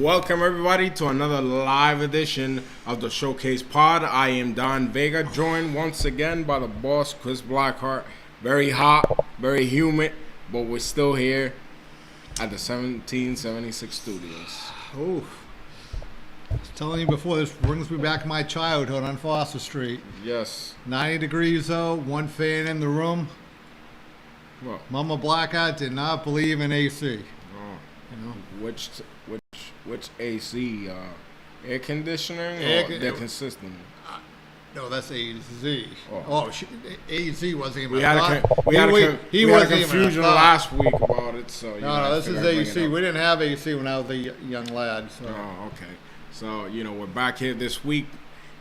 Welcome everybody to another live edition of the Showcase Pod. I am Don Vega, joined once again by the boss, Chris Blackheart. Very hot, very humid, but we're still here at the 1776 studios. Oh, I was telling you before, this brings me back to my childhood on Foster Street. Yes. 90 degrees though, one fan in the room. Well, Mama Blackheart did not believe in AC. You know, which AC? Air conditioning or they're consistent? No, that's AZ. Oh, AZ wasn't even. We had a confusion last week about it, so no, this is AC. We didn't have AC when I was a young lad. So. Oh, okay. So we're back here this week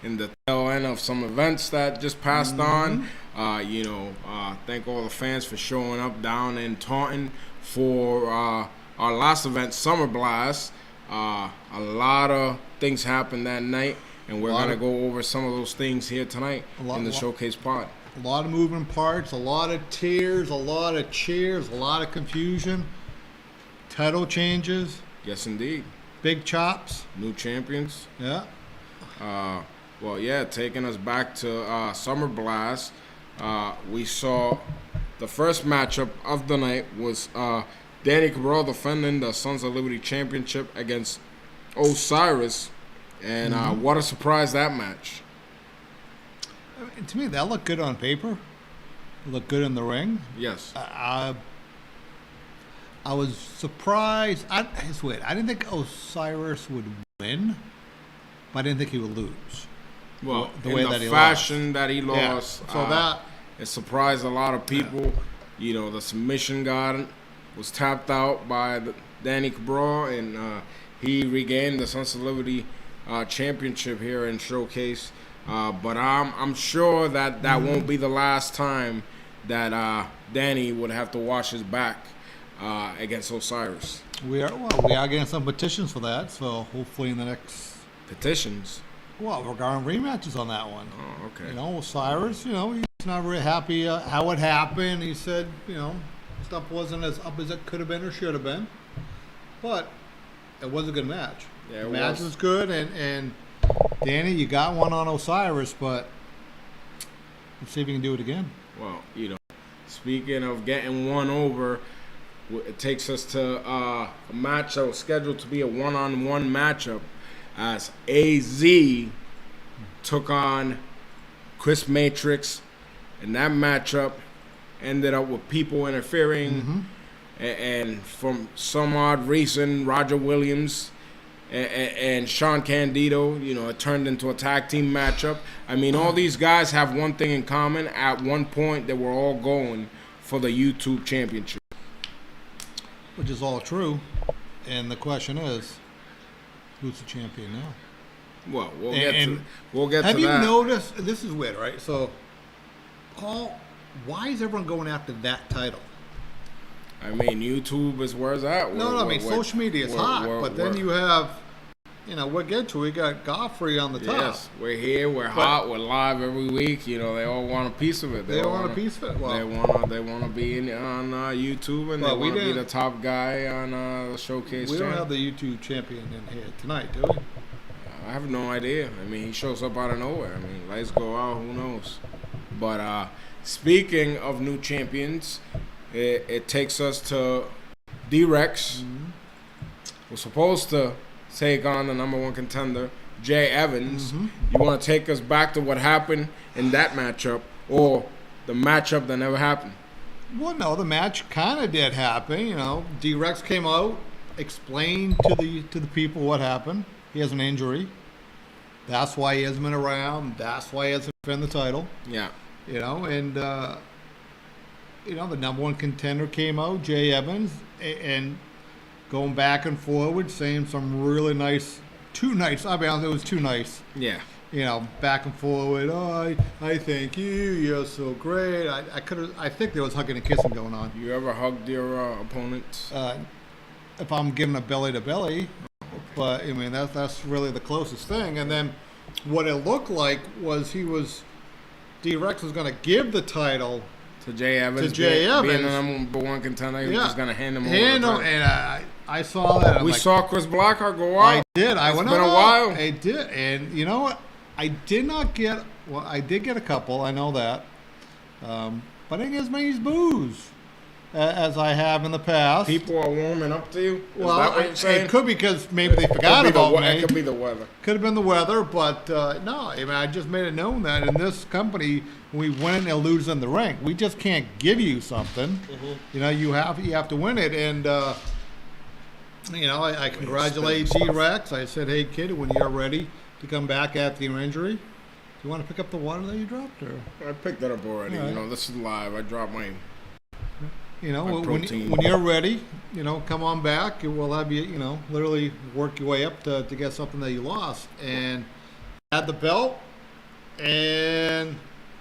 in the tail end of some events that just passed on. Thank all the fans for showing up down in Taunton for our last event, Summer Blast. A lot of things happened that night, and we're going to go over some of those things here tonight in the Showcase Pod. A lot of moving parts, a lot of tears, a lot of cheers, a lot of confusion, title changes. Yes, indeed. Big chops. New champions. Yeah. Taking us back to Summer Blast, we saw the first matchup of the night was Danny Cabral defending the Sons of Liberty Championship against Osiris, and what a surprise that match. To me, that looked good on paper. It looked good in the ring. Yes. I was surprised. I didn't think Osiris would win, but I didn't think he would lose. Well, that he lost, so it surprised a lot of people. Yeah. The submission guard was tapped out by Danny Cabral, and he regained the Sons of Liberty championship here in Showcase. But I'm sure that won't be the last time that Danny would have to watch his back against Osiris. We are getting some petitions for that, so hopefully in the next petitions. Well, regarding rematches on that one. Oh, okay. Osiris, he's not really happy how it happened. He said, stuff wasn't as up as it could have been or should have been. But it was a good match. Yeah, the match was good, and Danny, you got one on Osiris, but let's see if you can do it again. Well, speaking of getting one over, it takes us to a match that was scheduled to be a one-on-one matchup as AZ took on Chris Matrix, and that matchup ended up with people interfering, and from some odd reason, Roger Williams and Sean Candido, it turned into a tag team matchup. I mean, all these guys have one thing in common. At one point, they were all going for the YouTube championship. Which is all true. And the question is, who's the champion now? Well, we'll get to that. Have you noticed, this is weird, right? So, Paul, why is everyone going after that title? I mean, YouTube is where it's at. Social media is hot, but then you have, we'll get to it. We got Godfrey on the top. Yes, we're here, we're hot, we're live every week. They all want a piece of it. They want a piece of it. Well, they want to be on YouTube, and they want to be the top guy on the Showcase. We don't have the YouTube champion in here tonight, do we? I have no idea. I mean, he shows up out of nowhere. I mean, lights go out, who knows? But speaking of new champions, it takes us to D-Rex. We're supposed to take on the number one contender, Jay Evans. You want to take us back to what happened in that matchup, or the matchup that never happened? Well, no, the match kind of did happen. D-Rex came out, explained to the people what happened. He has an injury. That's why he hasn't been around. That's why he hasn't defended the title. Yeah. The number one contender came out, Jay Evans, and going back and forward, saying some really nice, too nice. I mean, it was too nice. Yeah. Back and forward. Oh, I thank you. You're so great. I think there was hugging and kissing going on. You ever hugged your opponent? If I'm giving a belly to belly, but I mean that's really the closest thing. And then what it looked like was D-Rex was going to give the title To Jay Evans. Jay Evans. Being the number one contender, he was just going to hand him over. And I saw that. We saw Chris Blackheart go out. I did. It's been a while. I did. And you know what? I did get a couple. I know that. But I didn't get as many boos as I have in the past. People are warming up to you? Is well, that what you're saying? It could be because maybe they forgot about me. It could be the weather. Could have been the weather, but no. I mean, I just made it known that in this company, we win and lose in the ring. We just can't give you something. Mm-hmm. You know, you have to win it. And you know, I congratulate G-Rex. I said, hey, kid, when you're ready to come back after your injury, do you want to pick up the water that you dropped? Or I picked that up already. Right. You know, this is live. I dropped my. You know, when you're ready, you know, come on back. We'll have you, you know, literally work your way up to get something that you lost. And had the belt, and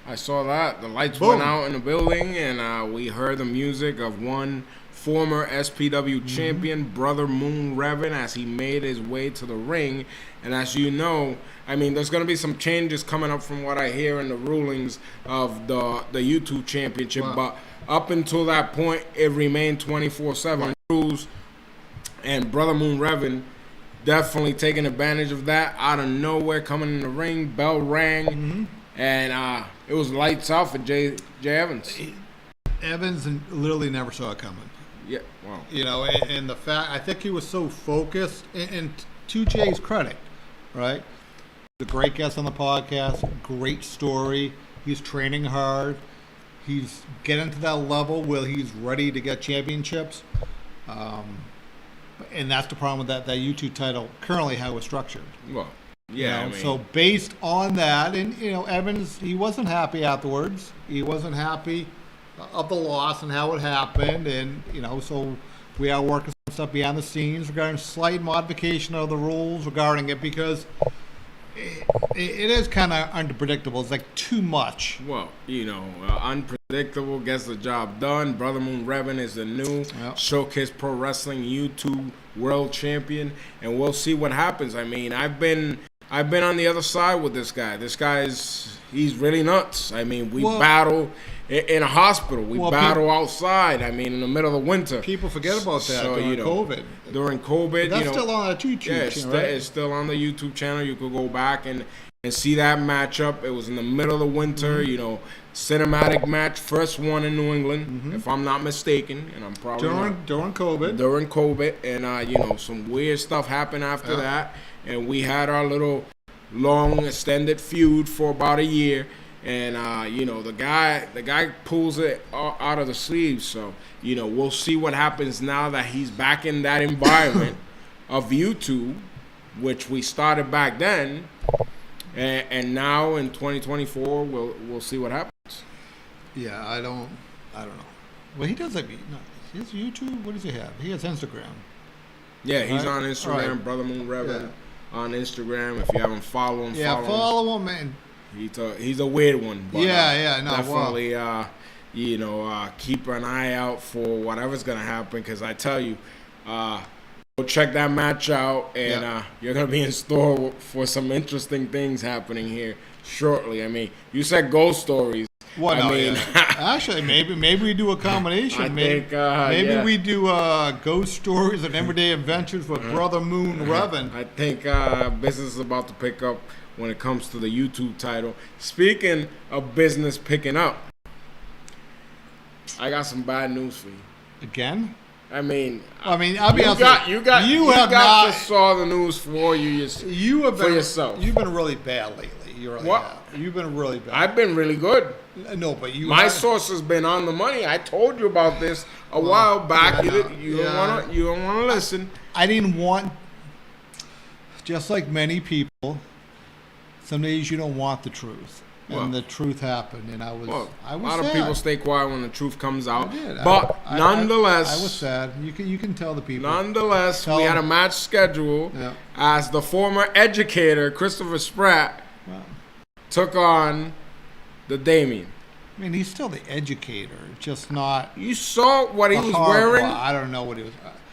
I saw that. The lights boom. went out in the building, and we heard the music of one former SPW champion, Brother Moon Revin, as he made his way to the ring. And as you know, I mean, there's going to be some changes coming up from what I hear in the rulings of the YouTube championship. Wow. But up until that point, it remained 24/7 rules. And Brother Moon Revin definitely taking advantage of that. Out of nowhere, coming in the ring, bell rang, and it was lights out for Jay Evans. Evans literally never saw it coming. Yeah, wow. You know, and the fact, I think he was so focused, and to Jay's credit, right? The great guest on the podcast, great story. He's training hard. He's getting to that level where he's ready to get championships. And that's the problem with that YouTube title, currently how it's structured. Well, yeah. You know, so based on that, and, you know, Evans, he wasn't happy afterwards. He wasn't happy of the loss and how it happened. And, you know, so we are working some stuff behind the scenes regarding slight modification of the rules regarding it, because it is kind of unpredictable. It's like too much. Well, you know, unpredictable gets the job done. Brother Moon Revin is the new Showcase Pro Wrestling YouTube World Champion, and we'll see what happens. I mean, I've been on the other side with this guy. This guy's he's really nuts. I mean, we battle in a hospital. We battle outside. I mean, in the middle of winter. People forget about that during COVID. During COVID, that's still on the YouTube channel, right? It's still on the YouTube channel. You could go back and see that matchup. It was in the middle of the winter. You know, cinematic match, first one in New England, if I'm not mistaken, and I'm probably during COVID. During COVID, and you know, some weird stuff happened after that, and we had our little long extended feud for about a year. And you know, the guy pulls it out of the sleeves. So, you know, we'll see what happens now that he's back in that environment of YouTube, which we started back then, and now in 2024 we'll see what happens. Yeah, I don't know. Well, he does his YouTube. What does he have? He has Instagram. Yeah, he's on Instagram, Brother Moon Revin on Instagram. If you haven't followed him, follow him, man. He's a weird one. But, definitely, you know, keep an eye out for whatever's gonna happen. Because I tell you, go check that match out, and you're gonna be in store for some interesting things happening here shortly. I mean, you said ghost stories. What? I mean, actually, maybe we do a combination. Maybe we do ghost stories and everyday adventures with Brother Moon Revin. I think business is about to pick up when it comes to the YouTube title. Speaking of business picking up, I got some bad news for you. Again? I mean, I'll be honest. You have not saw the news for yourself. You've been really bad lately. You really have. You've been really bad. I've been really good. No, but my source has been on the money. I told you about this a while back. You don't want to listen. I didn't want. Just like many people, some days you don't want the truth. And the truth happened, and I was a lot of people stay quiet when the truth comes out. I did. But nonetheless, I was sad. You can tell the people. Nonetheless, we had a match scheduled as the former educator Christopher Spratt took on the Damien. I mean, he's still the educator, just not. You saw what he was wearing? I don't know what he was.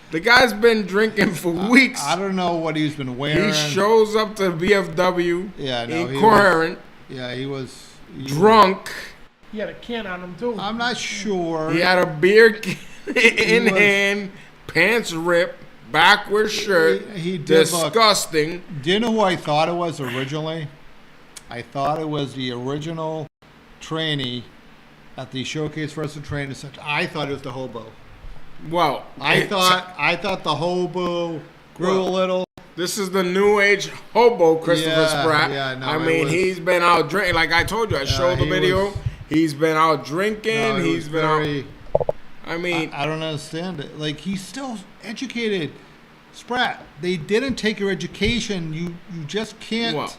The guy's been drinking for weeks. I don't know what he's been wearing. He shows up to BFW. Yeah, no, incoherent. He was drunk. He had a can on him too. I'm not sure. He had a beer can in hand, pants ripped, backward shirt. He did disgusting. look. Do you know who I thought it was originally? I thought it was the original trainee at the Showcase Wrestling Training Center. I thought it was the hobo. Well, I thought the hobo grew a little. This is the new age hobo Christopher Spratt. Yeah, no, I mean, he's been out drinking. Like I told you, I showed the video. He's been out drinking. No, he's been out. I mean, I don't understand it. Like, he's still educated. Spratt, they didn't take your education. You just can't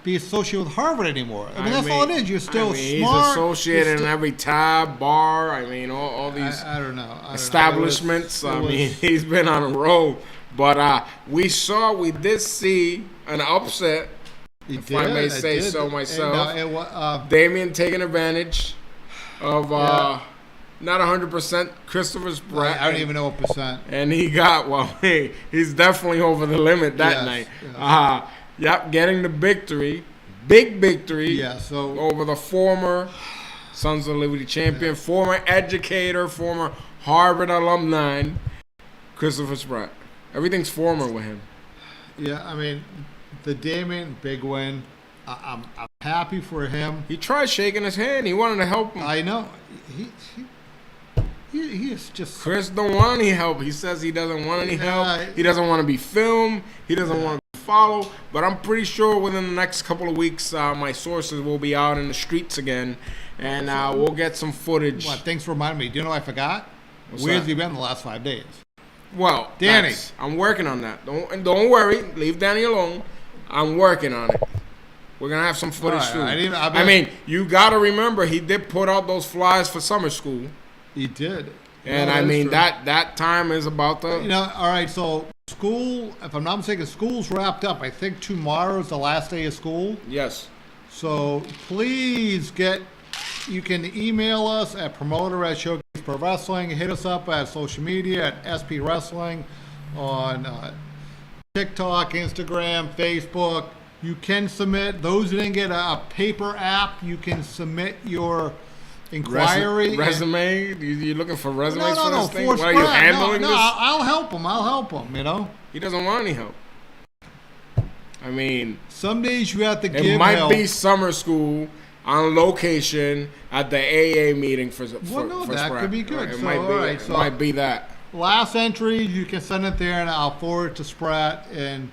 be associated with Harvard anymore. I mean, that's all it is. You're still smart. He's associated in every tab, bar. I mean, all these I don't know. establishments. I mean, he's been on a roll. But we did see an upset. If I may say so myself. Damien taking advantage of not 100% Christopher Spratt. I don't even know what percent. And he got, he's definitely over the limit that night. Yes. Getting the victory. Big victory. Yeah, so over the former Sons of Liberty champion, former educator, former Harvard alumni, Christopher Spratt. Everything's former with him. Yeah, I mean, the Damien, big win. I'm happy for him. He tried shaking his hand. He wanted to help him. I know. He is just... Chris don't want any help. He says he doesn't want any help. He doesn't want to be filmed. He doesn't want to be followed. But I'm pretty sure within the next couple of weeks, my sources will be out in the streets again. And we'll get some footage. What? Thanks for reminding me. Do you know what I forgot? Where's he been the last 5 days? Well, Danny, I'm working on that. Don't worry. Leave Danny alone. I'm working on it. We're gonna have some footage soon. I mean, you gotta remember he did put out those flyers for summer school. He did, and I mean that time is about to. All right. So school, if I'm not mistaken, school's wrapped up. I think tomorrow is the last day of school. Yes. So please you can email us at promoter@Showcase Pro Wrestling. Hit us up at social media at SP Wrestling on TikTok, Instagram, Facebook. You can submit. Those who didn't get a paper app, you can submit your inquiry. Resume? You looking for resumes for this thing? What are you handling this? I'll help him. He doesn't want any help. I mean, some days you have to give help. It might help. be summer school on location at the AA meeting for that Spratt. could be good. It might be that. Last entry, you can send it there, and I'll forward it to Spratt, and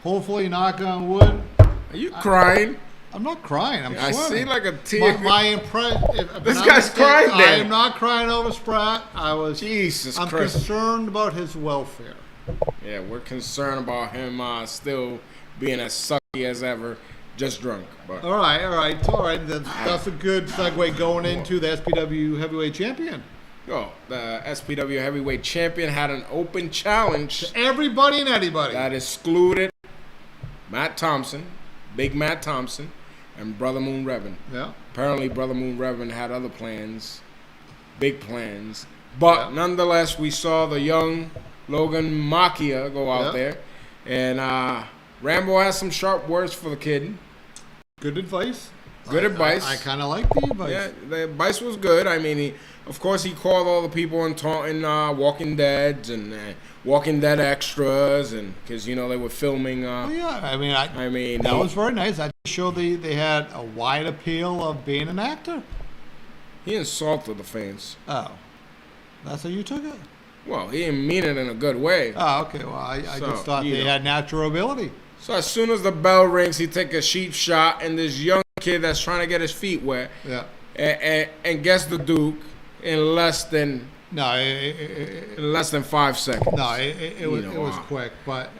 hopefully, knock on wood. Are you crying? I'm not crying. I'm sweating. I see like a tear. My impression. This guy's crying. I am not crying over Spratt. I'm Christ. concerned about his welfare. Yeah, we're concerned about him still being as sucky as ever, just drunk. But. All right. That's a good segue going into the SPW Heavyweight Champion. The SPW Heavyweight Champion had an open challenge to everybody and anybody that excluded Matt Thompson, Big Matt Thompson, and Brother Moon Revan. Yeah. Apparently, Brother Moon Revan had other plans, big plans. But nonetheless, we saw the young Logan Makia go out there. And Rambo has some sharp words for the kid. Good advice. Good advice. I kind of like the advice. Yeah, the advice was good. I mean, of course, he called all the people in Walking Dead and Walking Dead extras, and because they were filming. I mean, that was very nice. I showed they had a wide appeal of being an actor. He insulted the fans. Oh, that's how you took it. Well, he didn't mean it in a good way. Oh, okay. Well, I just thought they had natural ability. So as soon as the bell rings, he take a cheap shot, and this young kid that's trying to get his feet wet, and gets the Duke in less than 5 seconds. No, it was quick, but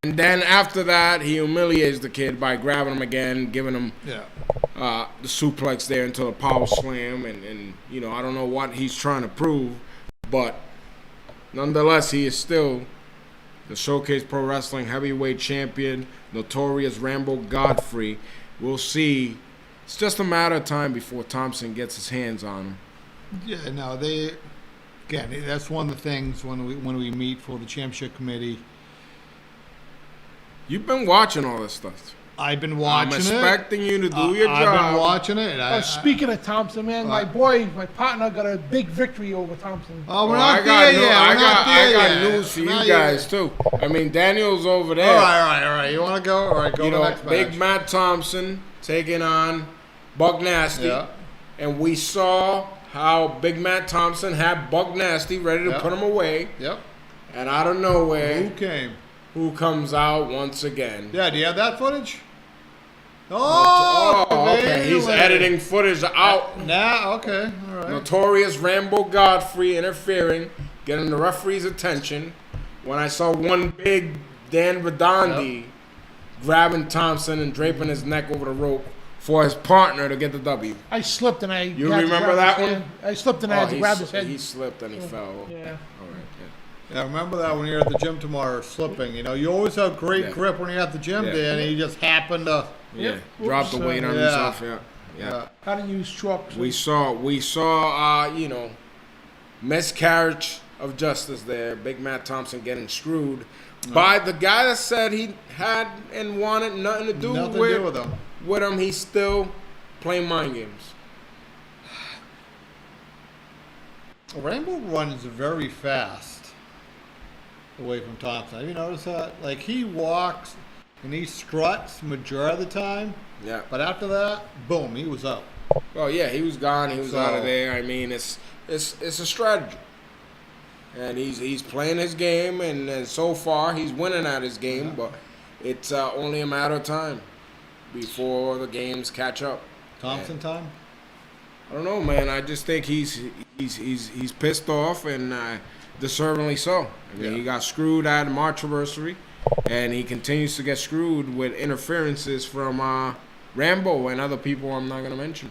and then after that, he humiliates the kid by grabbing him again, giving him the suplex there until a power slam, and I don't know what he's trying to prove, but nonetheless, he is still the Showcase Pro Wrestling Heavyweight Champion, Notorious Rambo Godfrey. We'll see. It's just a matter of time before Thompson gets his hands on him. Yeah, no, that's one of the things when we meet for the championship committee. You've been watching all this stuff. I've been watching it. I'm expecting you to do your job. I've been watching it. Speaking of Thompson, man, my partner got a big victory over Thompson. Oh, we're not there yet. I got news for you guys too. I mean, Daniel's over there. All right. You want to go? All right, go to the next match. Big Matt Thompson taking on Buck Nasty, and we saw how Big Matt Thompson had Buck Nasty ready to put him away. Yep. And out of nowhere, who comes out once again? Yeah, do you have that footage? Oh, okay. He's editing footage out. Okay, all right. Notorious Rambo Godfrey interfering, getting the referee's attention. When I saw one big Dan Vidandi grabbing Thompson and draping his neck over the rope for his partner to get the W. I slipped and I. You remember that one? I slipped and I had to grab his head. He slipped and he fell. Yeah. All right. Yeah, remember that when you're at the gym tomorrow, slipping. You know, you always have great grip when you're at the gym, Dan, and you just happen to drop the weight on yourself. Yeah. How to use trucks. We saw, miscarriage of justice there. Big Matt Thompson getting screwed by the guy that said he had and wanted nothing to do with him. He's still playing mind games. Rambo runs very fast away from Thompson. Have you noticed that? Like, he walks and he struts majority of the time. Yeah. But after that, boom, he was out. Oh yeah, he was gone. He was out of there. I mean, it's a strategy, and he's playing his game, and so far he's winning at his game. But it's only a matter of time before the games catch up. Thompson time? I don't know, man. I just think he's pissed off, and deservedly so. I mean, he got screwed at the March anniversary, and he continues to get screwed with interferences from Rambo and other people I'm not going to mention.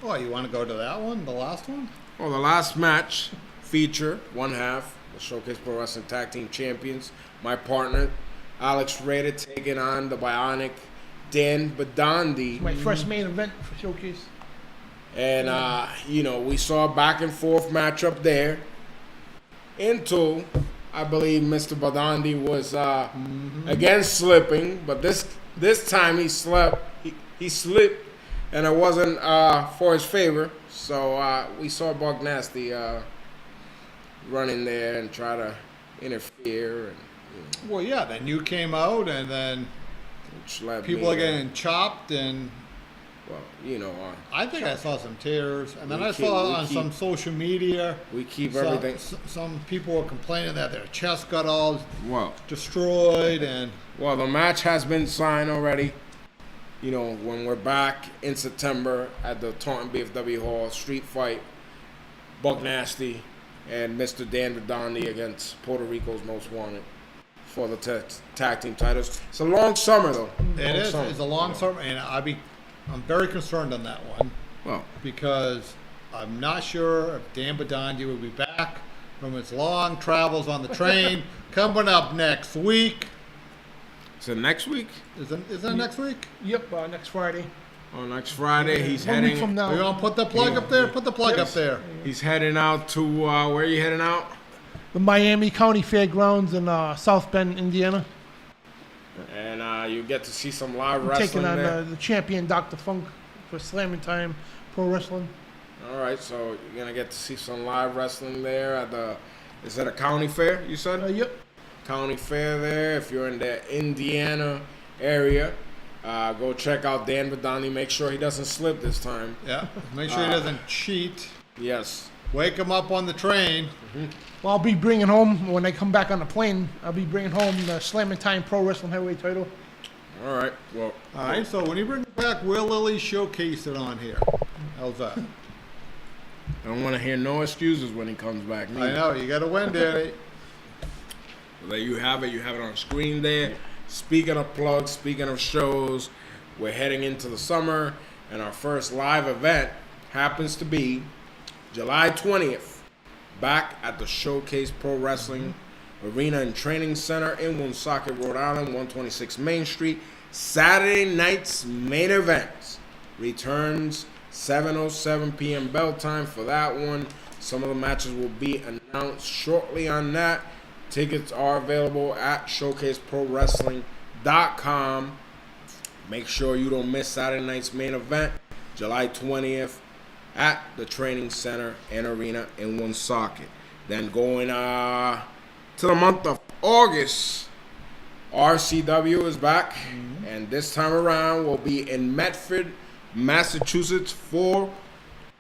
Oh, you want to go to that one, the last one? Well, the last match feature, one half, the Showcase Pro Wrestling Tag Team Champions. My partner, Alex Rada, taking on the Bionic Dan Badandi. My first main event for Showcase. And, we saw a back and forth matchup there until I believe Mr. Badandi was again slipping, but this time he slipped, and it wasn't for his favor. So we saw Buck Nasty run in there and try to interfere. And, Well, yeah, then you came out, and then people are getting chopped, and I think I saw some tears, and then I saw on some social media. We keep everything. Some people were complaining that their chest got all destroyed, and the match has been signed already. When we're back in September at the Taunton BFW Hall, street fight, Buck Nasty and Mr. Dan Vidandi against Puerto Rico's Most Wanted for the tag team titles. It's a long summer, though. It is. It's a long summer, and I'm very concerned on that one. Well, because I'm not sure if Dan Badandi will be back from his long travels on the train. Coming up next week. Is it next week? Is that next week? Yep, next Friday. Oh, next Friday he's 1 heading. week from now. We're gonna put the plug up there. Put the plug up there. He's heading out to where are you heading out? The Miami County Fairgrounds in South Bend, Indiana. And you get to see some live wrestling taking on there. The champion Dr. Funk for Slammin' Time Pro Wrestling. All right, so you're gonna get to see some live wrestling there at the. Is that a county fair? You said? Yep. County fair there. If you're in the Indiana area, go check out Dan Vidani. Make sure he doesn't slip this time. Yeah. Make sure he doesn't cheat. Yes. Wake him up on the train. Mm-hmm. Well, I'll be bringing home, when I come back on the plane, I'll be bringing home the Slammin' Time Pro Wrestling Heavyweight title. All right. Well. All right. So when you bring it back, we'll Lily showcase it on here. How's that? I don't want to hear no excuses when he comes back. I know. You got to win, Danny. Well, there you have it. You have it on screen there. Speaking of plugs, speaking of shows, we're heading into the summer, and our first live event happens to be July 20th, back at the Showcase Pro Wrestling Arena and Training Center in Woonsocket, Rhode Island, 126 Main Street. Saturday night's main event returns 7:07 p.m. bell time for that one. Some of the matches will be announced shortly on that. Tickets are available at showcaseprowrestling.com. wrestlingfans.com. Make sure you don't miss Saturday night's main event, July 20th, at the Training Center and Arena in Woonsocket. Then going to the month of August, RCW is back, and this time around will be in Medford, Massachusetts for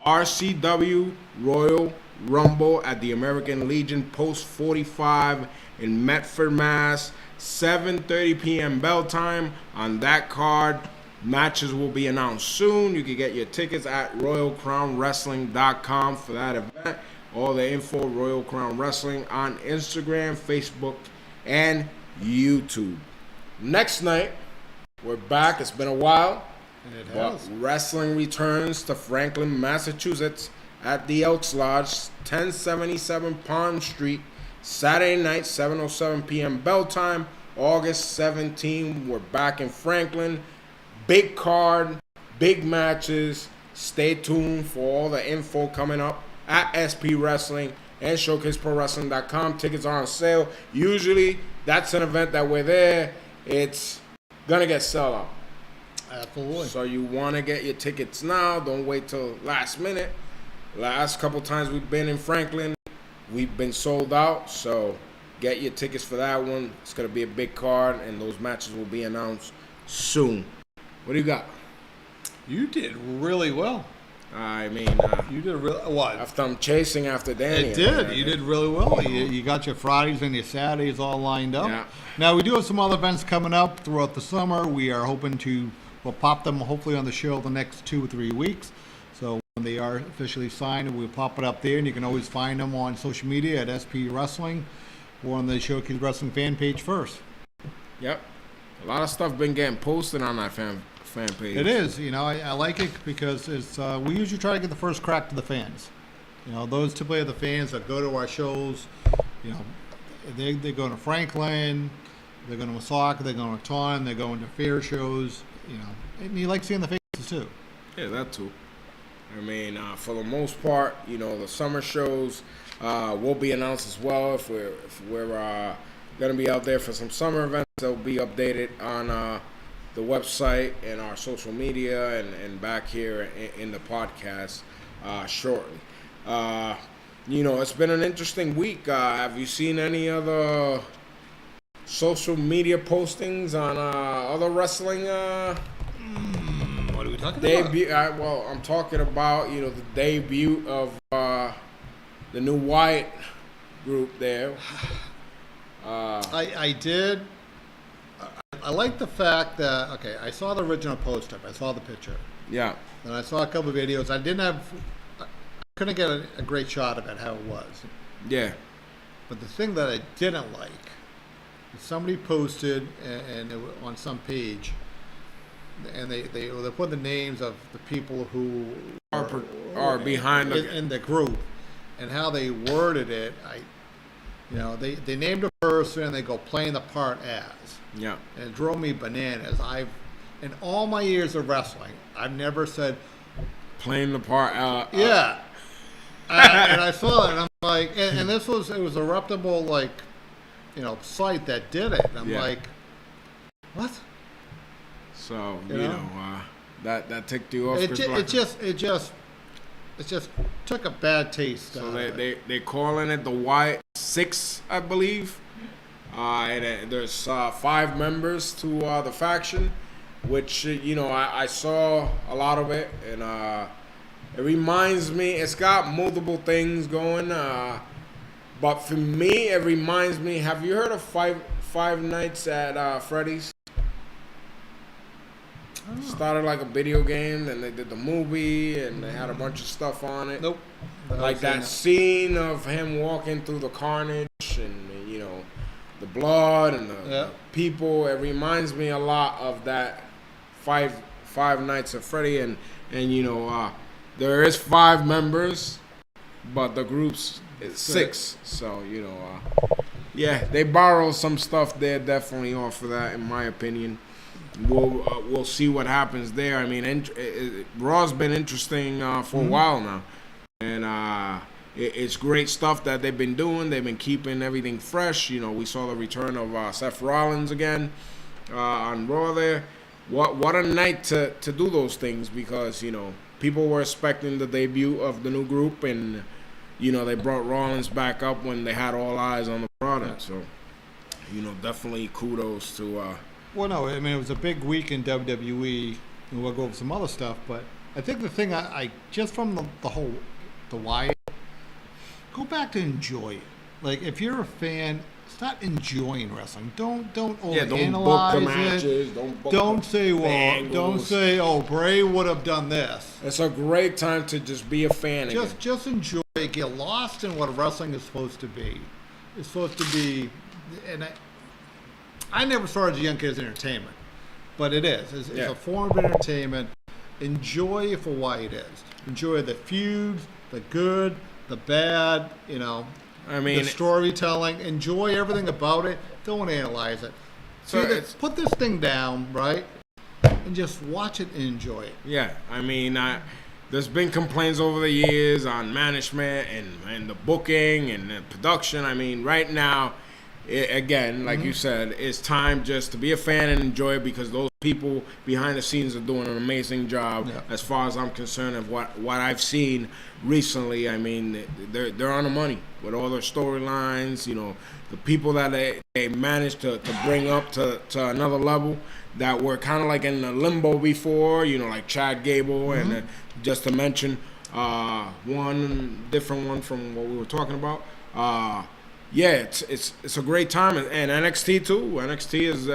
RCW Royal Rumble at the American Legion Post 45 in Medford, Mass. 7:30 p.m. bell time. On that card, matches will be announced soon. You can get your tickets at RoyalCrownWrestling.com for that event. All the info, Royal Crown Wrestling on Instagram, Facebook, and YouTube. Next night, we're back. It's been a while. It But has. wrestling returns to Franklin, Massachusetts at the Elks Lodge, 1077 Pond Street, Saturday night, 7:07 p.m. bell time, August 17. We're back in Franklin. Big card, big matches. Stay tuned for all the info coming up at SP Wrestling and ShowcaseProWrestling.com. Tickets are on sale. Usually, that's an event that we're there. It's going to get sell out. Absolutely. So you want to get your tickets now. Don't wait till last minute. Last couple times we've been in Franklin, we've been sold out. So get your tickets for that one. It's going to be a big card, and those matches will be announced soon. What do you got? You did really well. I mean, You did really what? after I'm chasing after Danny. It did. You did really well. You got your Fridays and your Saturdays all lined up. Yeah. Now, we do have some other events coming up throughout the summer. We are hoping we'll pop them hopefully on the show the next 2 or 3 weeks. So when they are officially signed, we'll pop it up there. And you can always find them on social media at SP Wrestling or on the Showcase Wrestling fan page first. Yep. A lot of stuff been getting posted on that fan page. It is. I like it because it's we usually try to get the first crack to the fans. Those typically are the fans that go to our shows. They're going to Franklin, they're going to Woonsocket, they're going to Taunton, they're going to fair shows. And you like seeing the faces too. Yeah, that too. I mean, for the most part, the summer shows will be announced as well. If we're gonna be out there for some summer events, they'll be updated on the website and our social media and back here in the podcast shortly. It's been an interesting week. Have you seen any other social media postings on other wrestling? What are we talking Debut. I'm talking about the debut of the new Wyatt group there. I did. I like the fact that I saw the original poster. I saw the picture. Yeah. And I saw a couple of videos. I couldn't get a great shot of it how it was. Yeah. But the thing that I didn't like is somebody posted and it was on some page, and they put the names of the people who are behind in the group, and how they worded it. They named a person and they go playing the part as. Yeah. And it drove me bananas. In all my years of wrestling, I've never said Playing the part. yeah. And I saw it, and I'm like, and it was a reputable site that did it. And I'm Yeah. like, what? So You that ticked you off. It Chris just took a bad taste. So out of it. they calling it the Wyatt 6, I believe. And there's 5 members to the faction, which I saw a lot of it, and it reminds me. It's got multiple things going, but for me, it reminds me. Have you heard of Five Nights at Freddy's? Started like a video game, then they did the movie, and they had a bunch of stuff on it. Nope. Like that scene of him walking through the carnage and the blood and the people. It reminds me a lot of that Five Nights at Freddy, and there is 5 members, but the group's is 6. So yeah, they borrow some stuff there definitely off of that, in my opinion. We'll see what happens there. I mean, Raw's been interesting for a while now, and it's great stuff that they've been doing. They've been keeping everything fresh. We saw the return of Seth Rollins again. on Raw there. What a night to do those things, because people were expecting the debut of the new group, and they brought Rollins back up when they had all eyes on the product. So definitely kudos to. Well, no, I mean it was a big week in WWE, and we'll go over some other stuff. But I think the thing I just from the Wyatt, go back to enjoy it. Like if you're a fan, start enjoying wrestling. Don't overanalyze book the matches. Don't say, oh, Bray would have done this. It's a great time to just be a fan. Just enjoy it. Get lost in what wrestling is supposed to be. It's supposed to be, and I never saw it as a young kid as entertainment, but it is. It's a form of entertainment. Enjoy it for why it is. Enjoy the feuds, the good, the bad. The storytelling. Enjoy everything about it. Don't analyze it. So put this thing down, right, and just watch it and enjoy it. Yeah, there's been complaints over the years on management and the booking and the production. Right now, again, like you said, it's time just to be a fan and enjoy it, because those people behind the scenes are doing an amazing job. Yeah. As far as I'm concerned, of what I've seen recently. They're on the money with all their storylines. The people that they managed to bring up to another level that were kind of like in the limbo before. Like Chad Gable, and just to mention one different one from what we were talking about. It's a great time, and NXT too. NXT is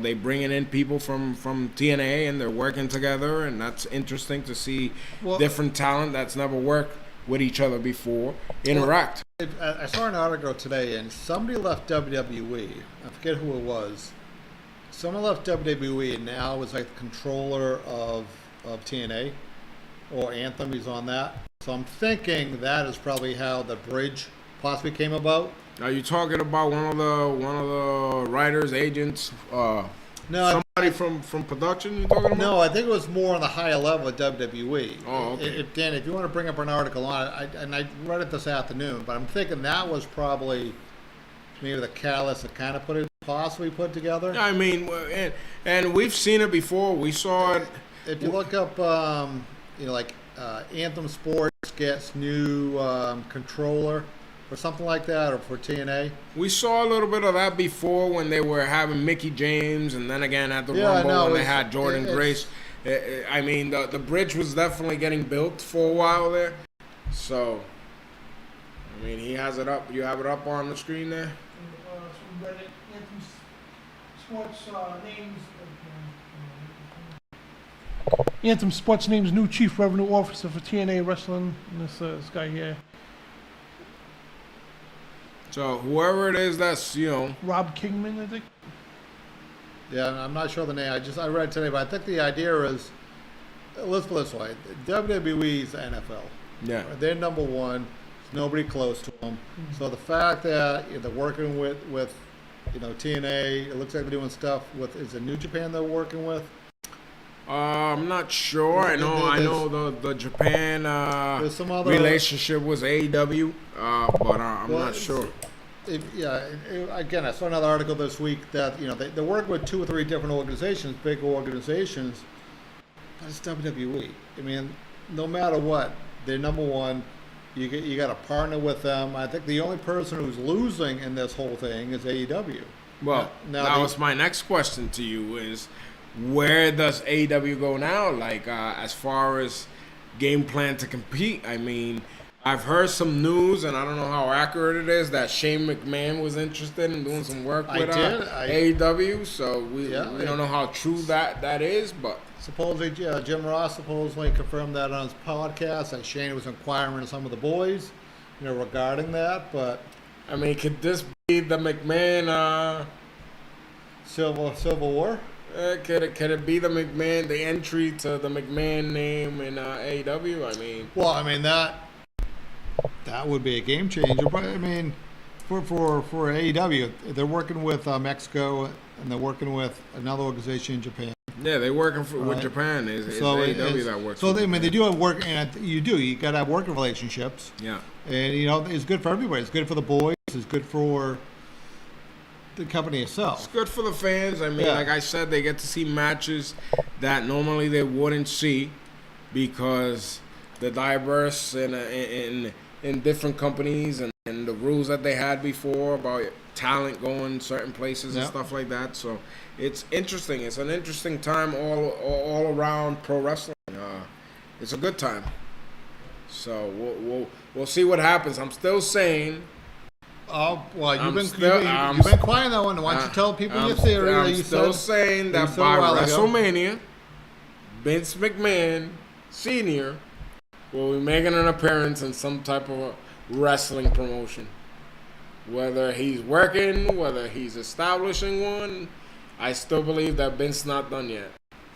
they bringing in people from TNA, and they're working together, and that's interesting to see different talent that's never worked with each other before interact. I saw an article today, and somebody left WWE. I forget who it was. Someone left WWE, and now is like the controller of TNA or Anthem. He's on that, so I'm thinking that is probably how the bridge possibly came about. Are you talking about one of the writers, agents? No, somebody from production. You talking about? No, I think it was more on the higher level of WWE. Oh, okay. Dan, if you want to bring up an article on it, I read it this afternoon, but I'm thinking that was probably maybe the catalyst that kind of possibly put together. And we've seen it before. We saw it. If you look up, Anthem Sports gets new controller, or something like that, or for TNA. We saw a little bit of that before when they were having Mickie James, and then again at the Rumble when they had Jordan Grace. The bridge was definitely getting built for a while there. So, he has it up. You have it up on the screen there? Anthem Sports names. Anthem Sports names new chief revenue officer for TNA Wrestling. And this guy here. So whoever it is, that's Rob Kingman, I think. Yeah, I'm not sure the name. I read it today, but I think the idea is, let's put it this way: WWE's NFL. Yeah, they're number one. There's nobody close to them. Mm-hmm. So the fact that they're working with TNA, it looks like they're doing stuff with. Is it New Japan they're working with? I'm not sure. I know the Japan relationship was AEW, but I'm not sure. Again, I saw another article this week that they work with 2 or 3 different organizations, big organizations. But it's WWE. No matter what, they're number one. You got to partner with them. I think the only person who's losing in this whole thing is AEW. Well, that was my next question to you: is where does AEW go now? As far as game plan to compete, I've heard some news, and I don't know how accurate it is, that Shane McMahon was interested in doing some work with AEW. So we don't know how true that is, but supposedly Jim Ross supposedly confirmed that on his podcast, that Shane was inquiring to some of the boys, regarding that. But could this be the McMahon Civil War? Could it be the entry to the McMahon name in AEW? That would be a game changer. But for AEW, they're working with Mexico, and they're working with another organization in Japan. Yeah, they're working with Japan. It's AEW that works. So they do have work, and you got to have working relationships. Yeah, and it's good for everybody. It's good for the boys. It's good for the company itself. It's good for the fans. I mean, Yeah. like I said, they get to see matches that normally they wouldn't see because the diverse in different companies and the rules that they had before about talent going certain places and Yeah. stuff like that. So it's interesting. It's an interesting time all around pro wrestling. It's a good time. So we'll see what happens. I'm still saying. Oh, well, you've been I'm quiet on that one. Why don't you tell people your theory? I'm You still said- saying you that said a by while ago. WrestleMania, Vince McMahon Sr. will be making an appearance in some type of a wrestling promotion. Whether he's working, whether he's establishing one, I still believe that Vince's not done yet.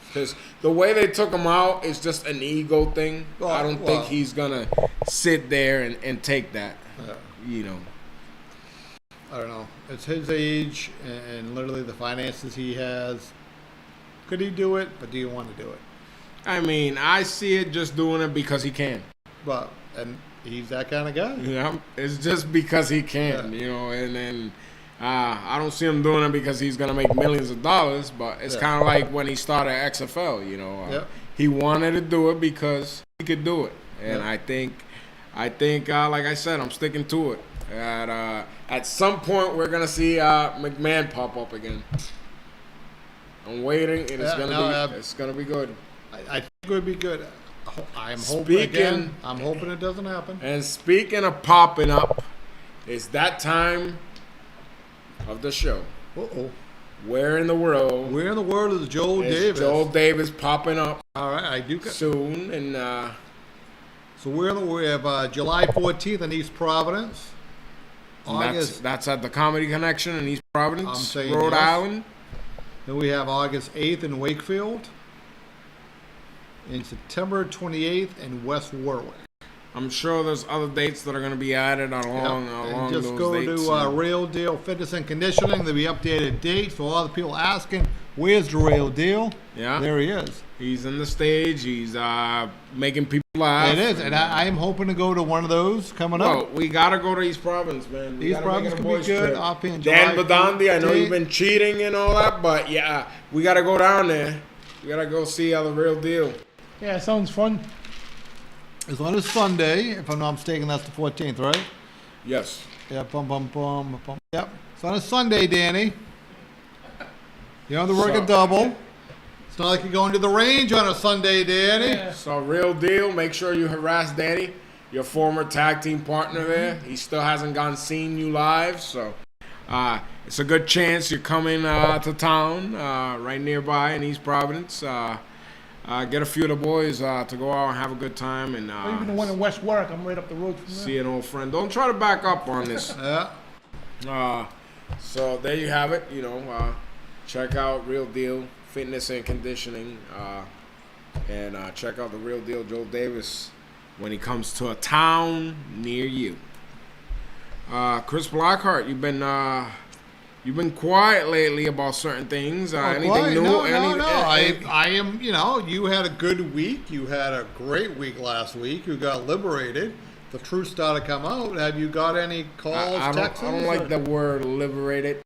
Because the way they took him out is just an ego thing. I don't think he's going to sit there and take that, you know. I don't know. It's his age and literally the finances he has. Could he do it? But do you want to do it? I mean, I see it just doing it because he can. But and he's that kind of guy. Yeah, it's just because he can, you know, and then I don't see him doing it because he's gonna make millions of dollars. But it's kind of like when he started XFL, you know, he wanted to do it because he could do it, and I think, like I said, I'm sticking to it. At some point, we're gonna see McMahon pop up again. I'm waiting, and it's gonna be good. I think it would be good. I'm hoping it doesn't happen. And speaking of popping up, it's that time of the show. Uh-oh. Where in the world? Where in the world is Joel Davis? Joel Davis popping up. All right, I do soon, and so we have July 14th in East Providence. That's at the Comedy Connection in East Providence, Rhode yes. Island. Then we have August 8th in Wakefield. In September 28th in West Warwick. I'm sure there's other dates that are going to be added along and just those go dates. to Real Deal Fitness and Conditioning. There'll be updated dates. So all the people asking, where's the Real Deal? Yeah. There he is. He's in the stage. He's making people laugh. It is. And I am hoping to go to one of those coming up. Well, we got to go to East Providence, man. East Providence could be good. Dan Badandi, I know you've been cheating and all that, but yeah, we got to go down there. We got to go see how the Real Deal. Yeah, sounds fun. It's on a Sunday, if I'm not mistaken. That's the 14th, right? Yes. Yeah, Yep. It's on a Sunday, Danny. You don't have to work a double. It's not like you're going to the range on a Sunday, Danny. Yeah. So, Real Deal, make sure you harass Danny, your former tag team partner there. He still hasn't seen you live, so it's a good chance you're coming to town right nearby in East Providence. Get a few of the boys to go out and have a good time. And Even the one in West Warwick, I'm right up the road from there. see an old friend. Don't try to back up on this. Yeah. So there you have it. You know, check out Real Deal Fitness and Conditioning, and check out the Real Deal Joel Davis when he comes to a town near you. Chris Blackheart, you've been quiet lately about certain things. Anything new? No. I am. You know, you had a good week. You had a great week last week. You got liberated. The truth started to come out. Have you got any calls, texts? I don't like the word liberated.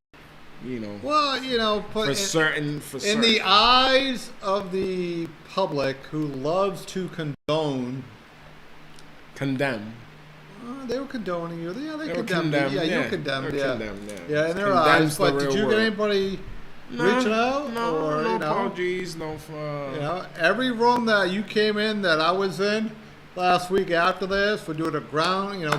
You know. Well, you know, for certain. In the eyes of the public who loves to condemn. They were condoning you. Yeah, they condemned you. Yeah, you condemned. Yeah, in their eyes. But did you get anybody reaching out? No apologies. No. You know, every room that you came in that I was in last week after this, for doing a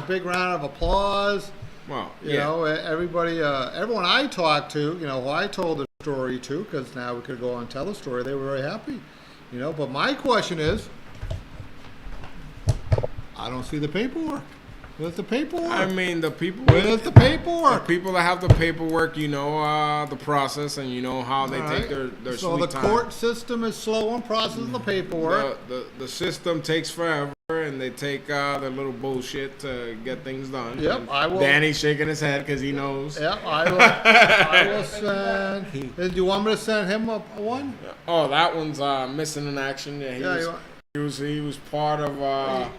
big round of applause. Well, you know, everybody, everyone I talked to, you know, who I told the story to, because now we could go on and tell the story. They were very happy. You know, but my question is, I don't see the paperwork. Where's the paperwork? I mean, the people. Where's the paperwork? The people that have the paperwork, you know, the process, and you know how they take their so sweet the time. court system is slow on processing the paperwork. The system takes forever, and they take their little bullshit to get things done. Yep, and I will. Danny's shaking his head because he knows. Yep, I will send. Do you want me to send him one? Oh, that one's missing in action. Yeah, he was part of.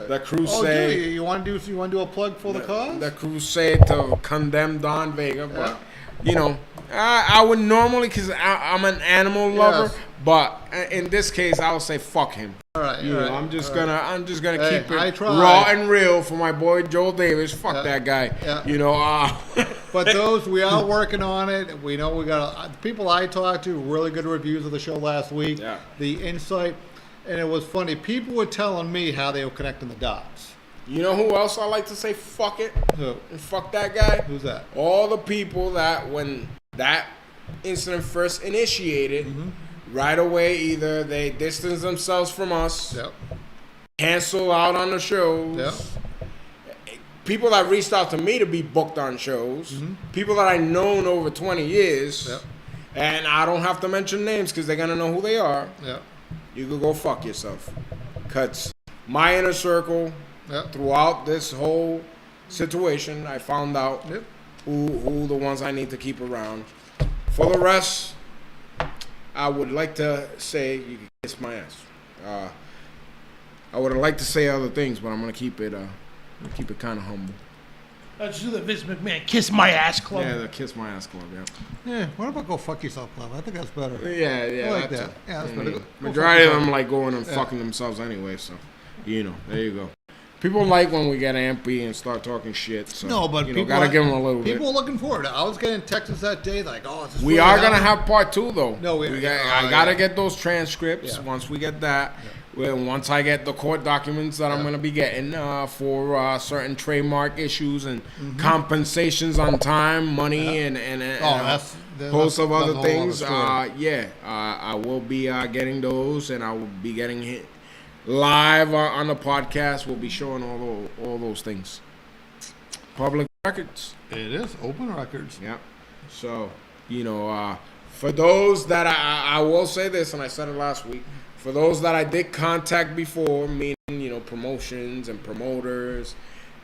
The crusade. Oh, you want to do a plug for the cause? The crusade to condemn Don Vega, but you know, I would normally, because I'm an animal lover, Yes. but in this case, I would say fuck him. All right, You all know, right, I'm just all gonna right. Hey, keep I it tried. raw and real for my boy Joel Davis. Fuck Yeah. that guy. Yeah. You know, But those, we are working on it. We know we got the people I talked to, really good reviews of the show last week. Yeah. The insight, and it was funny. People were telling me how they were connecting the dots. you know who else I like to say fuck it Who? and fuck that guy? Who's that? All the people that when that incident first initiated, right away either they distance themselves from us, Yep. cancel out on the shows. Yep. People that reached out to me to be booked on shows, people that I've known over 20 years, Yep. and I don't have to mention names because they're gonna know who they are. Yep. You could go fuck yourself. Cause my inner circle, Yep. throughout this whole situation, I found out Yep. who the ones I need to keep around. For the rest, I would like to say you can kiss my ass. I would have liked to say other things, but I'm gonna keep it kind of humble. Let's do the Vince McMahon kiss my ass club. Yeah, the kiss my ass club. Yeah. Yeah. What about go fuck yourself, club? I think that's better. Yeah, yeah. I like that's that. it. Yeah, that's Yeah, better. yeah. Go fuck Majority of yourself. them like going and Yeah. fucking themselves anyway, so you know, there you go. People like when we get ampy and start talking shit. So, No, but you know, people gotta are, give them a little people bit. are looking forward. I was getting texts that day like, "Oh, is this We really are gonna happening?" have part 2 though. No, I gotta yeah. get those transcripts. Yeah. Once we get that, once I get the court documents that I'm gonna be getting for certain trademark issues and compensations on time, money, and that's host of that's other a whole things. other story. I will be getting those, and I will be getting hit live on the podcast. We'll be showing all those things. Public records. It is open records. Yep. So, you know, for those that I will say this, and I said it last week, for those that I did contact before, meaning, you know, promotions and promoters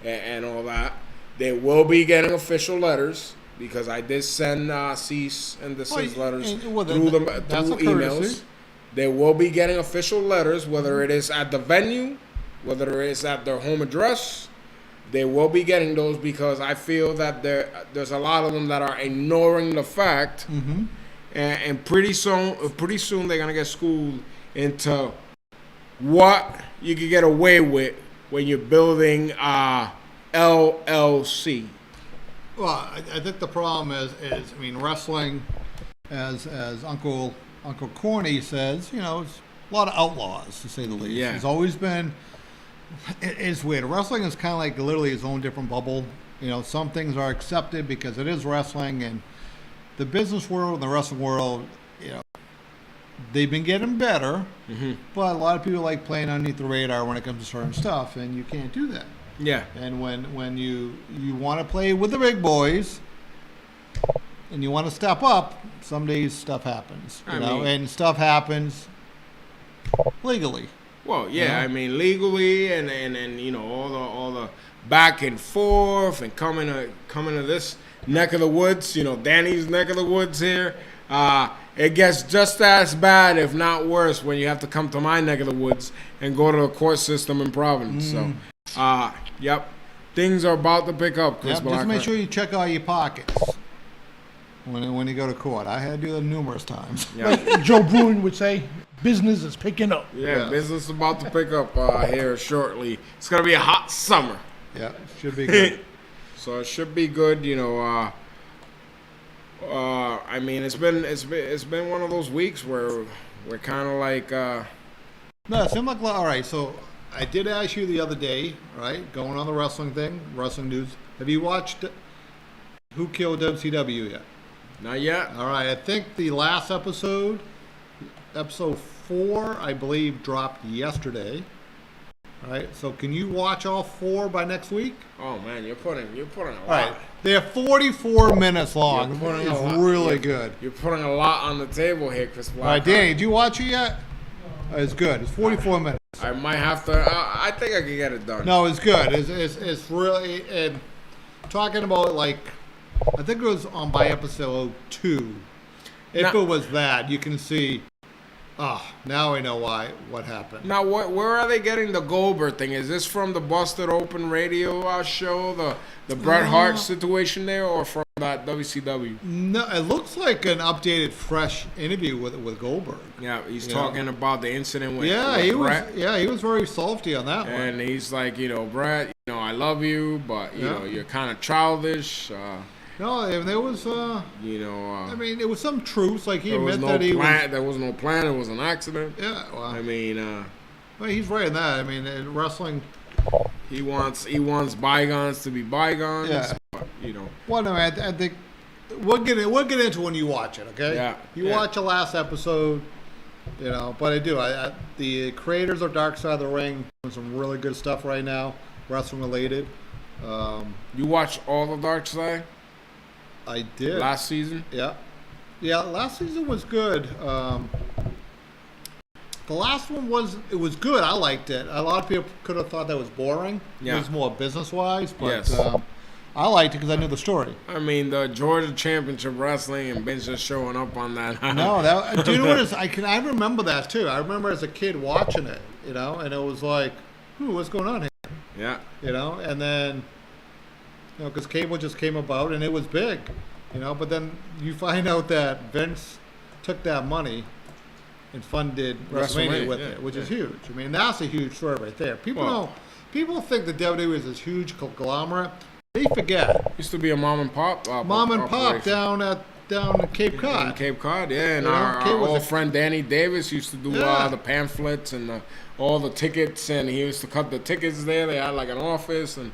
and all that, they will be getting official letters because I did send cease and desist letters through that's a emails. courtesy. They will be getting official letters, whether it is at the venue, whether it is at their home address. They will be getting those because I feel that there's a lot of them that are ignoring the fact, and pretty soon they're gonna get schooled into what you can get away with when you're building LLC. Well, I think the problem is I mean, wrestling, as Uncle Corny says, you know, it's a lot of outlaws to say the least. Yeah. There's always been. It's weird. Wrestling is kind of like literally its own different bubble. You know, some things are accepted because it is wrestling, and the business world and the wrestling world, you know, they've been getting better, but a lot of people like playing underneath the radar when it comes to certain stuff, and you can't do that. Yeah. And when you want to play with the big boys, and you want to step up, some days stuff happens, and stuff happens legally. Well, yeah, Yeah. I mean legally, and you know all the back and forth, and coming to this neck of the woods, you know, Danny's neck of the woods here. It gets just as bad, if not worse, when you have to come to my neck of the woods and go to the court system in Providence. So, yep, things are about to pick up, Chris Yep, just make Blackheart. sure you check all your pockets when you go to court. I had to do that numerous times. Yeah. Like Joe Bruin would say, business is picking up. Yeah, business is about to pick up here shortly. It's gonna be a hot summer. Yeah, should be good. So it should be good, you know. I mean, it's been one of those weeks where we're kind of like. No, it seemed like all right. So I did ask you the other day, right? Going on the wrestling thing, wrestling news. Have you watched Who Killed WCW yet? Not yet. All right, I think the last episode 4, I believe, dropped yesterday. All right, so can you watch all 4 by next week? Oh man, you're putting a lot. All right, they're 44 minutes long. You're putting a It's lot- really good. You're putting a lot on the table here, Chris Blackheart. All right, Danny, did you watch it yet? It's good. It's 44 minutes. I might have to. I think I can get it done. No, it's good. It's really talking about, like, I think it was on by episode 2. If Now- it was that, you can see Now I know what happened. Now, where are they getting the Goldberg thing? Is this from the Busted Open radio show, the Bret Hart situation there, or from that WCW? No, it looks like an updated, fresh interview with Goldberg. Yeah, he's talking about the incident with Bret. Bret. He was very salty on that one. And he's like, Bret, I love you, but you know you're kind of childish. No, there was, I mean, there was some truths. Like he admitted that there was no plan. It was an accident. Yeah, well, I mean, well, he's right in that. I mean, wrestling. He wants bygones to be bygones. Yeah. But, Well, no, I think we'll get into it when you watch it. Okay. Yeah. You watch the last episode. But I do. The creators of Dark Side of the Ring doing some really good stuff right now, wrestling related. You watched all the Dark Side? I did. Last season? Yeah. Last season was good. The last one was good. I liked it. A lot of people could have thought that was boring. Yeah. It was more business wise, but Yes. I liked it because I knew the story. I mean, the Georgia Championship Wrestling and Ben's just showing up on that. No, do you know what it is? I remember that too. I remember as a kid watching it, and it was like, what's going on here? Yeah. And then, because cable just came about and it was big, but then you find out that Vince took that money and funded WrestleMania with it, which is huge. I mean, that's a huge story right there. People think the WWE is this huge conglomerate. They forget. Used to be a mom and pop. Pop down in Cape Cod. In Cape Cod, yeah. And our old friend Danny Davis used to do the pamphlets and all the tickets, and he used to cut the tickets there. They had like an office. And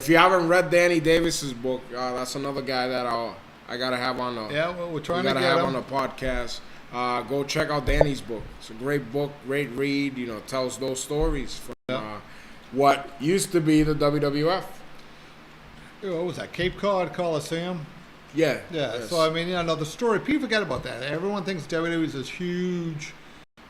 if you haven't read Danny Davis's book, that's another guy that I gotta have on the. Yeah, well, we're trying to get him on the podcast. Go check out Danny's book. It's a great book, great read. Tells those stories from what used to be the WWF. What was that? Cape Cod Coliseum? Yeah. Yeah. Yes. So, I mean, the story, people forget about that. Everyone thinks WWE is this huge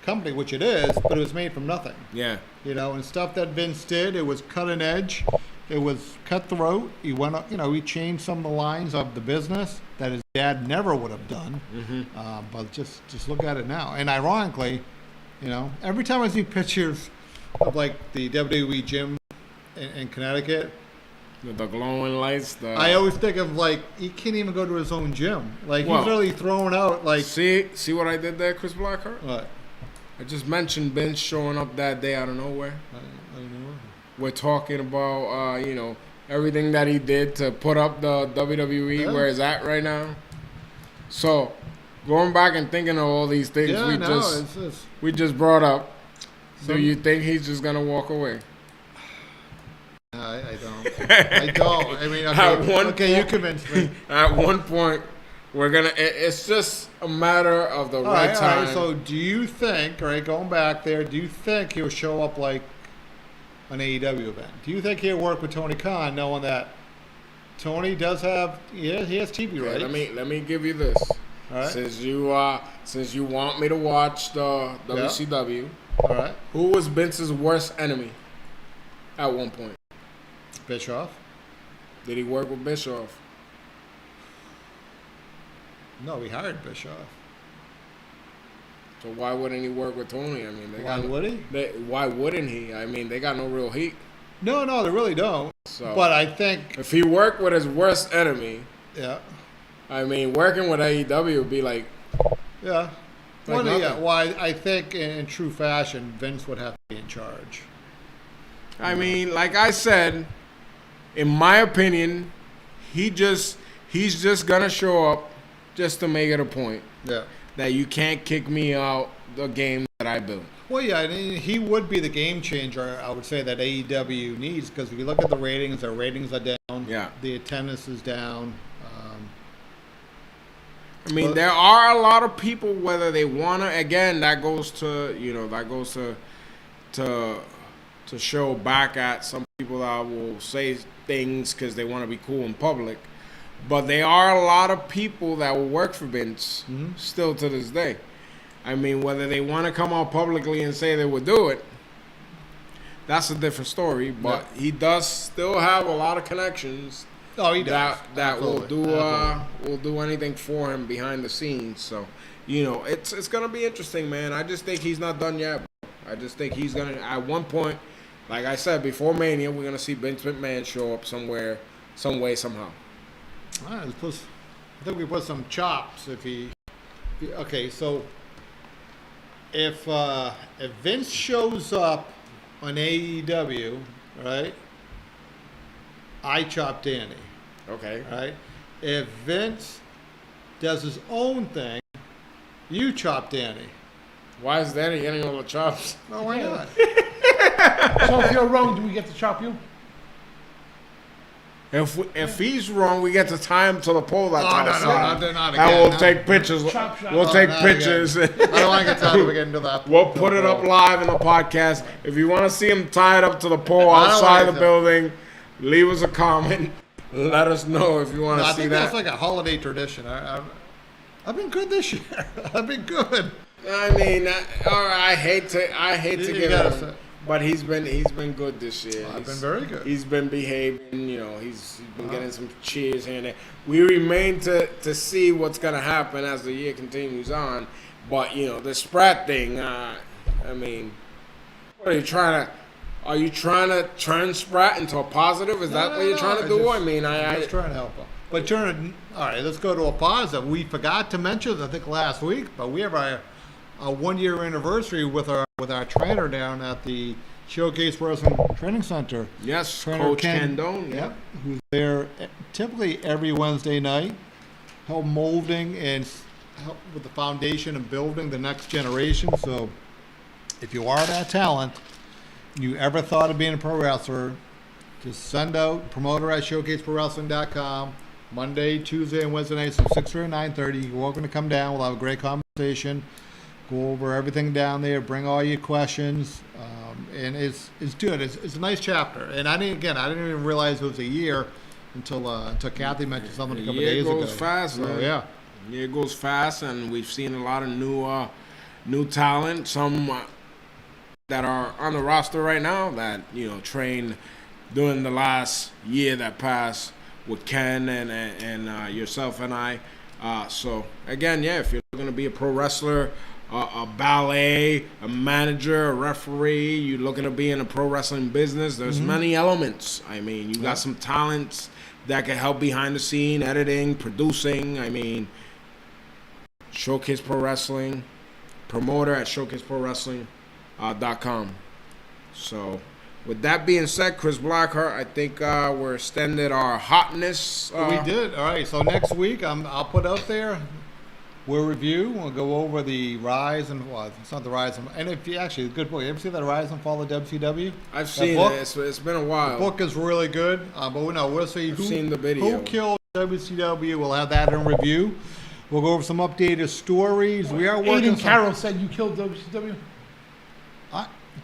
company, which it is, but it was made from nothing. Yeah. And stuff that Vince did, it was cutting edge. It was cutthroat. He went, he changed some of the lines of the business that his dad never would have done. Mm-hmm. But just look at it now. And ironically, every time I see pictures of like the WWE gym in Connecticut, with the glowing lights. I always think of like he can't even go to his own gym. Like he's literally throwing out like. See what I did there, Chris Blackheart? What? I just mentioned Ben showing up that day out of nowhere. I don't know. We're talking about everything that he did to put up the WWE where it's at right now. So going back and thinking of all these things we just brought up. Do you think he's just gonna walk away? I don't. I don't. I mean, you convinced me. At one point, we're gonna. It's just a matter of the right time. All right, so do you think? All right, going back there, do you think he'll show up like an AEW event? Do you think he'll work with Tony Khan, knowing that Tony does have he has TV rights? Let me give you this. All right. Since you want me to watch the WCW, all right. Who was Vince's worst enemy at one point? Bischoff. Did he work with Bischoff? No, he hired Bischoff. So why wouldn't he work with Tony? I mean, Why wouldn't he? I mean, they got no real heat. No, they really don't. So, but I think if he worked with his worst enemy, I mean, working with AEW would be like, yeah. Like well, I think in true fashion, Vince would have to be in charge. I mean, like I said, in my opinion, he's just gonna show up just to make it a point. Yeah. That you can't kick me out the game that I built. Well, yeah, I mean, he would be the game changer, I would say, that AEW needs, because if you look at the ratings, their ratings are down. Yeah. The attendance is down. I mean, there are a lot of people, whether they want to, again, that goes to show back at some people that will say things because they want to be cool in public. But there are a lot of people that will work for Vince still to this day. I mean, whether they want to come out publicly and say they would do it, that's a different story. But he does still have a lot of connections. Oh, he does. That will do anything for him behind the scenes. So it's gonna be interesting, man. I just think he's not done yet. I just think he's gonna at one point, like I said before Mania, we're gonna see Vince McMahon show up somewhere, some way, somehow. All right, I think we put some chops okay, so if Vince shows up on AEW, right? I chop Danny. Okay. Right? If Vince does his own thing, you chop Danny. Why is Danny getting all the chops? No, why not? So if you're wrong, do we get to chop you? If he's wrong, we get to tie him to the pole that time. Not again. And we'll take pictures. Chop shot. We'll take pictures. I don't want to get tied up again to that. We'll put it up live in the podcast. If you want to see him tied up to the pole outside the building, leave us a comment. Let us know if you want to see that. I think that's like a holiday tradition. I've been good this year. I've been good. I mean, I hate to get him, but he's been good this year. I've been very good. He's been behaving. He's been getting some cheers here and there. We remain to see what's gonna happen as the year continues on. But the Spratt thing. I mean, what are you trying to? Are you trying to turn Spratt into a positive? Is that what you're trying to do? I'm just trying to help him. But all right, let's go to a positive. We forgot to mention, I think last week, but we have a 1-year anniversary with our trainer down at the Showcase Wrestling Training Center. Yes, Trainer Coach Candone. Yep, who's there typically every Wednesday night, help molding and help with the foundation and building the next generation. So if you are that talent, you ever thought of being a pro wrestler, just send out promoter at showcaseprowrestling.com. Monday, Tuesday, and Wednesday nights from 6:30 to 9:30. You're welcome to come down. We'll have a great conversation. Go over everything down there. Bring all your questions. And it's good. It's a nice chapter. And I didn't even realize it was a year until Kathy mentioned something a couple days ago. The year goes fast. So, yeah. The year goes fast, and we've seen a lot of new talent. Some that are on the roster right now that trained during the last year that passed with Ken and yourself and I. So again, if you're going to be a pro wrestler, a ballet, a manager, a referee, you're looking to be in a pro wrestling business, there's many elements. I mean, you got some talents that can help behind the scene, editing, producing. I mean, Showcase Pro Wrestling, promoter at showcaseprowrestling.com. So with that being said, Chris Blackheart, I think we're extended our hotness. We did. All right. So next week, I'll put out there. We'll review. We'll go over the rise and it's not the rise and if you actually, good book. You ever see that Rise and Fall of WCW? I've seen it. It's been a while. The book is really good. But we'll see I've seen the video. Who killed WCW. We'll have that in review. We'll go over some updated stories. We are working. Aiden Carroll said you killed WCW.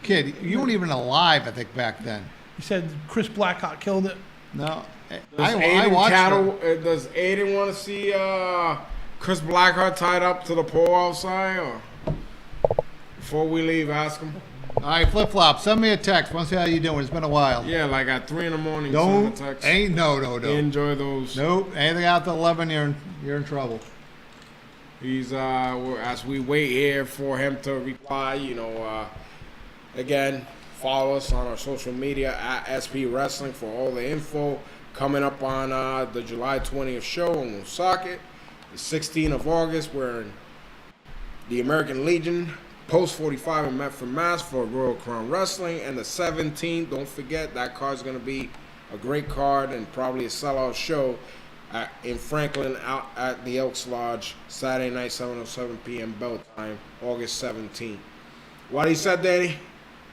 Kid, you weren't even alive, I think, back then. He said Chris Blackheart killed it. No. I watched it. Does Aiden want to see Chris Blackheart tied up to the pole outside? Or before we leave, ask him. All right, flip-flop. Send me a text. Want to see how you doing. It's been a while. Yeah, like at 3 in the morning. Don't. Send a text. No. Enjoy those. Nope. Anything after 11, you're in trouble. He's as we wait here for him to reply, again, follow us on our social media at SP Wrestling for all the info. Coming up on the July 20th show in Woonsocket. The 16th of August, we're in the American Legion, Post 45 in Medford, Mass for Royal Crown Wrestling. And the 17th, don't forget, that card's going to be a great card and probably a sellout show in Franklin out at the Elks Lodge, Saturday night, 7:07 p.m. bell time, August 17th. What he said, Danny?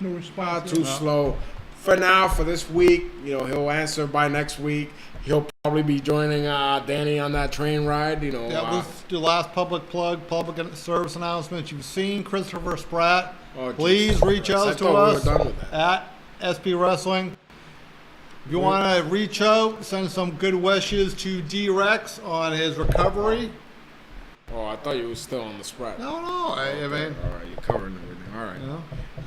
No response. Too slow. For now, for this week, he'll answer by next week. He'll probably be joining Danny on that train ride. That was the last public service announcement you've seen. Christopher Spratt. Please reach out to us at SP Wrestling. If you want to reach out, send some good wishes to D-Rex on his recovery. Oh, I thought you were still on the Spratt. No. All right, you're covering everything. All right.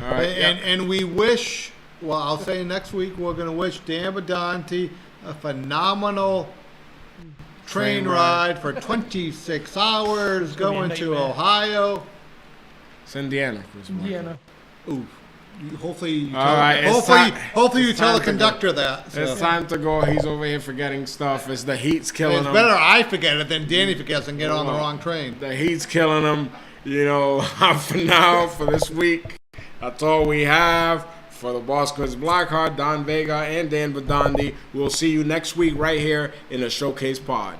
All right. And we wish, I'll say next week, we're going to wish Dan Badante a phenomenal train ride for 26 hours going to nightmare. Ohio. It's Indiana. Chris Michael. Indiana. Ooh. Hopefully you All tell, right, it's hopefully you it's tell the time to go. conductor that. So. It's time to go. He's over here forgetting stuff. It's the heat's killing It's him. better I forget it than Danny forgets and get on the wrong train. The heat's killing him. You know, for now, for this week, that's all we have. For the Boss Quiz Blackheart, Don Vega, and Dan Badandi. We'll see you next week right here in the Showcase Pod.